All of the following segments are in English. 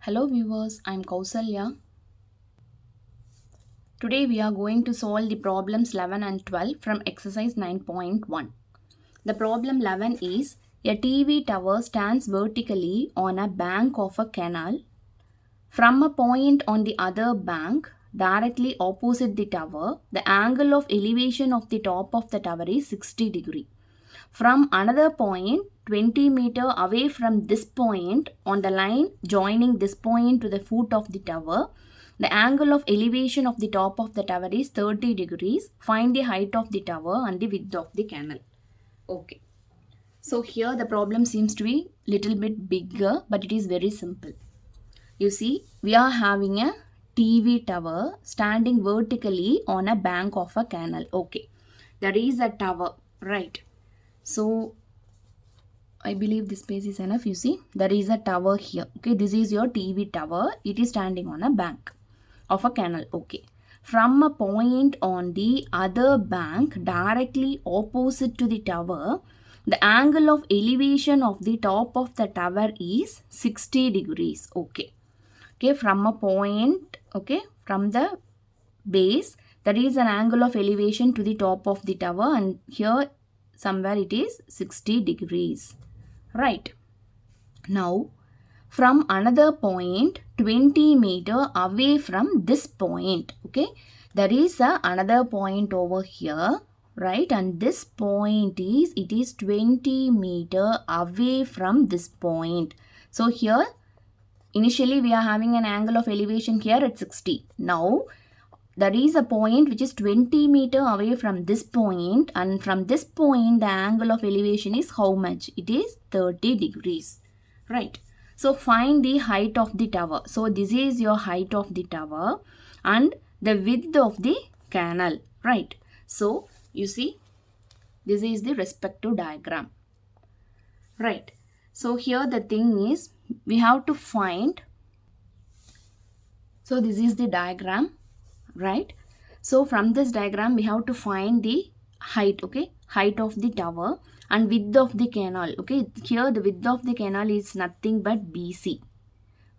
Hello viewers, I am Kausalya. Today we are going to solve the problems 11 and 12 from exercise 9.1. The problem 11 is a TV tower stands vertically on a bank of a canal. From a point on the other bank directly opposite the tower, the angle of elevation of the top of the tower is 60 degree. From another point 20 meter away from this point on the line joining this point to the foot of the tower, the angle of elevation of the top of the tower is 30 degrees. Find the height of the tower and the width of the canal. Okay. So here the problem seems to be little bit bigger, but it is very simple. You see, we are having a TV tower standing vertically on a bank of a canal. Okay. There is a tower, right? So I believe this space is enough. You see, there is a tower here. Okay, this is your TV tower. It is standing on a bank of a canal. Okay, from a point on the other bank directly opposite to the tower, the angle of elevation of the top of the tower is 60 degrees. Okay, from a point, from the base, there is an angle of elevation to the top of the tower, and here somewhere it is 60 degrees, right? Now from another point 20 meter away from this point, there is another point over here, right? And this point is 20 meter away from this point. So here initially we are having an angle of elevation here at 60. Now there is a point which is 20 meter away from this point, and from this point the angle of elevation is how much? It is 30 degrees, right? So find the height of the tower. So this is your height of the tower and the width of the canal, right? So you see, this is the respective diagram, right? So here the thing is, we have to find, so this is the diagram, right? So from this diagram we have to find the height, height of the tower and width of the canal. Here the width of the canal is nothing but BC,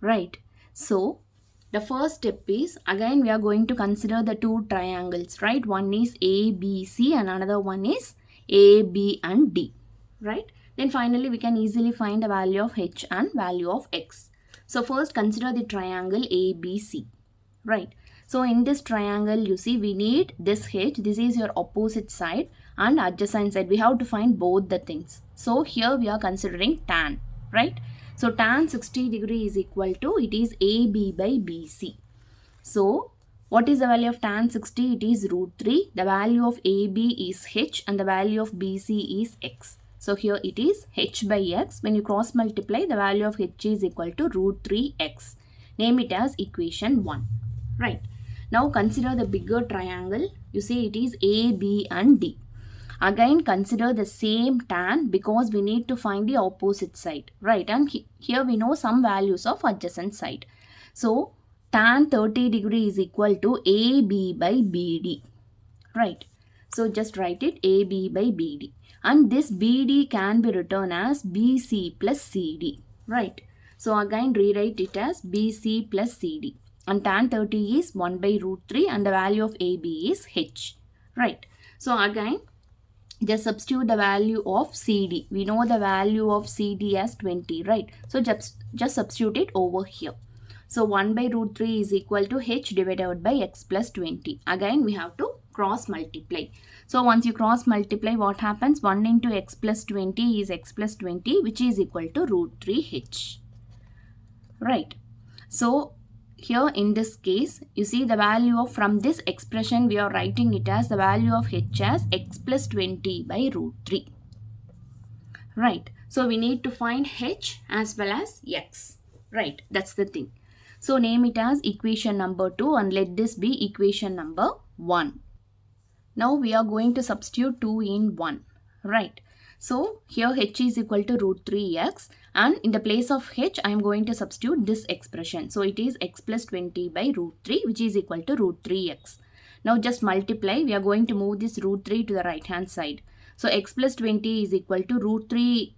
right? So the first step is, again we are going to consider the two triangles, right? One is ABC and another one is AB and D, right? Then finally we can easily find the value of H and value of X. So first consider the triangle ABC, right? So in this triangle, you see, we need this H, this is your opposite side, and adjacent side. We have to find both the things. So here we are considering tan, right? So tan 60 degree is equal to, it is AB by BC. So what is the value of tan 60? It is root 3. The value of AB is H and the value of BC is X. So here it is H by X. When you cross multiply, the value of H is equal to root 3X. Name it as equation 1, right? Now consider the bigger triangle. You see it is A, B and D. Again consider the same tan because we need to find the opposite side, right? And here we know some values of adjacent side. So tan 30 degree is equal to AB by BD, right? So just write it AB by BD. And this BD can be written as BC plus CD, right? So again rewrite it as BC plus CD. And tan 30 is 1 by root 3 and the value of AB is H, right? So again, just substitute the value of CD. We know the value of CD as 20, right? So just substitute it over here. So 1 by root 3 is equal to H divided by X plus 20. Again, we have to cross multiply. So once you cross multiply, what happens? 1 into X plus 20 is X plus 20, which is equal to root 3H, right? So here in this case, you see the value of, from this expression we are writing it as the value of H as X plus 20 by root 3, right? So we need to find H as well as X, right? That's the thing. So name it as equation number 2 and let this be equation number 1. Now we are going to substitute 2 in 1, right? So here H is equal to root 3X and in the place of H I am going to substitute this expression. So it is X plus 20 by root 3 which is equal to root 3X. Now just multiply. We are going to move this root 3 to the right hand side. So X plus 20 is equal to root 3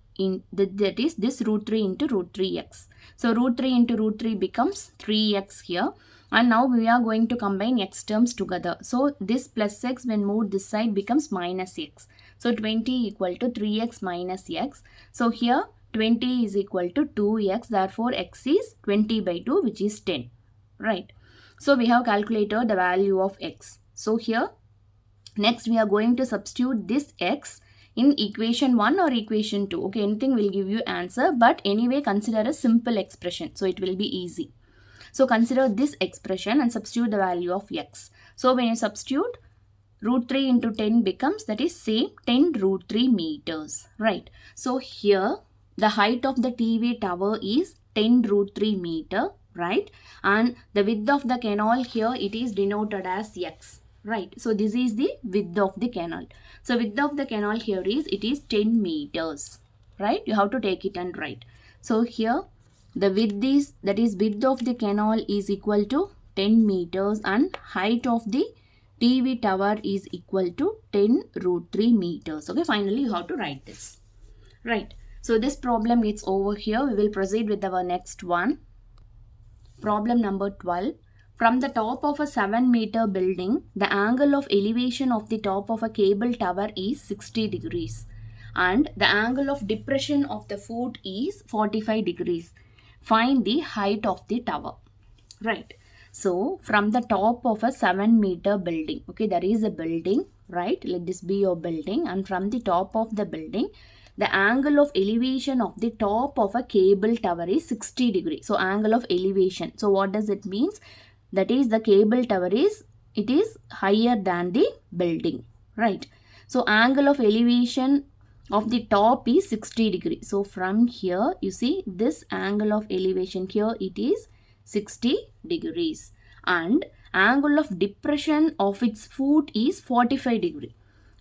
that is this root 3 into root 3x. So root 3 into root 3 becomes 3x here. And now we are going to combine x terms together. So this plus x when moved this side becomes minus x. So 20 equal to 3x minus x. So here 20 is equal to 2x. Therefore x is 20 by 2, which is 10. Right. So we have calculated the value of x. So here next we are going to substitute this x in equation 1 or equation 2. Okay, anything will give you answer, but anyway consider a simple expression. So it will be easy. So consider this expression and substitute the value of x. So when you substitute, root 3 into 10 becomes, that is same, 10 root 3 meters. Right. So here the height of the TV tower is 10 root 3 meter. Right. And the width of the canal here, it is denoted as x. Right. So this is the width of the canal. So width of the canal here is, it is 10 meters. Right. You have to take it and write. So here the width is, that is width of the canal is equal to 10 meters and height of the TV tower is equal to 10 root 3 meters. Okay, finally you have to write this. Right. So this problem gets over here. We will proceed with our next one. Problem number 12. From the top of a 7-meter building, the angle of elevation of the top of a cable tower is 60 degrees. And the angle of depression of the foot is 45 degrees. Find the height of the tower. Right. So from the top of a 7-meter building, okay, there is a building, right? Let this be your building, and from the top of the building, the angle of elevation of the top of a cable tower is 60 degrees. So angle of elevation. So what does it means? That is the cable tower is, it is higher than the building, right? So angle of elevation of the top is 60 degrees. So from here, you see this angle of elevation here, it is 60 degrees. And angle of depression of its foot is 45 degrees.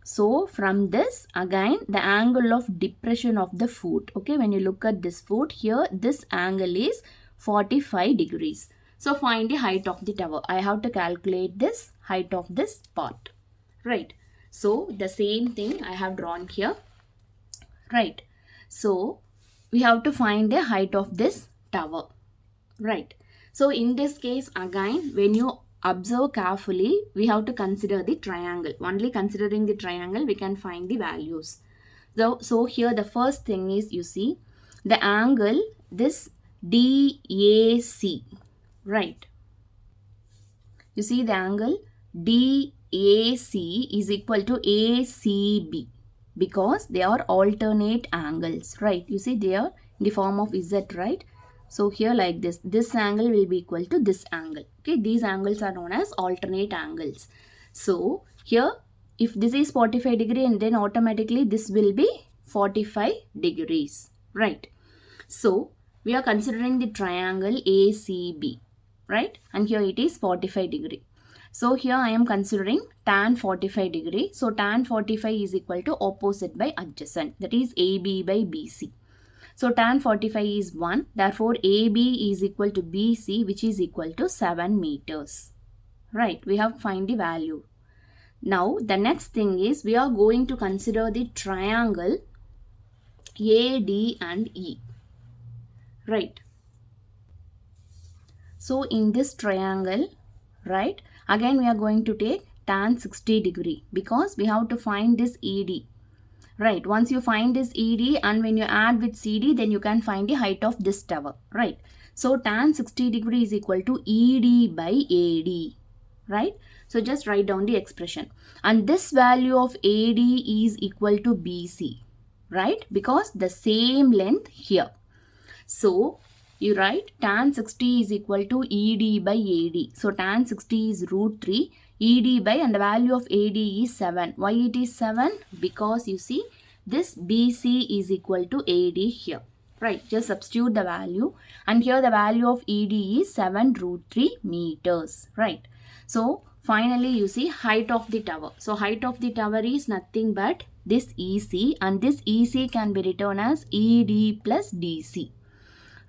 So from this, again, the angle of depression of the foot. Okay, when you look at this foot here, this angle is 45 degrees. So find the height of the tower. I have to calculate this height of this part. Right. So the same thing I have drawn here. Right. So we have to find the height of this tower. Right. So in this case, again, when you observe carefully, we have to consider the triangle. Only considering the triangle, we can find the values. So here the first thing is, you see, the angle, this DAC. Right. You see the angle DAC is equal to ACB because they are alternate angles. Right. You see they are in the form of Z, right? So here like this angle will be equal to this angle. Okay, these angles are known as alternate angles. So here if this is 45 degree and then automatically this will be 45 degrees. Right. So we are considering the triangle ACB. Right. And here it is 45 degree. So here I am considering tan 45 degree. So tan 45 is equal to opposite by adjacent. That is AB by BC. So tan 45 is 1. Therefore, AB is equal to BC, which is equal to 7 meters. Right. We have to find the value. Now, the next thing is we are going to consider the triangle AD and E. Right. So, in this triangle, right, again we are going to take tan 60 degree because we have to find this ED. Right, once you find this ED and when you add with CD, then you can find the height of this tower. Right, so tan 60 degree is equal to ED by AD. Right, so just write down the expression. And this value of AD is equal to BC. Right, because the same length here. So you write tan 60 is equal to ED by AD. So tan 60 is root 3. ED by, and the value of AD is 7. Why it is 7? Because you see this BC is equal to AD here. Right, just substitute the value and here the value of ED is 7 root 3 meters. Right, so finally you see height of the tower. So height of the tower is nothing but this EC, and this EC can be written as ED plus DC.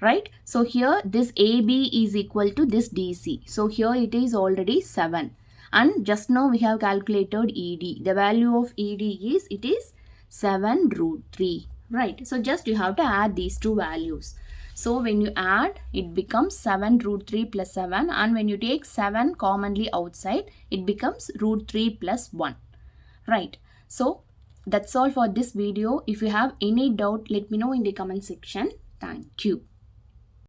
Right, so here this AB is equal to this DC. So here it is already 7. And just now we have calculated ED. The value of ED is, it is 7 root 3. right? So just you have to add these two values. So when you add, it becomes 7 root 3 plus 7, and when you take 7 commonly outside, it becomes root 3 plus 1, right? So that's all for this video. If you have any doubt, let me know in the comment section. Thank you.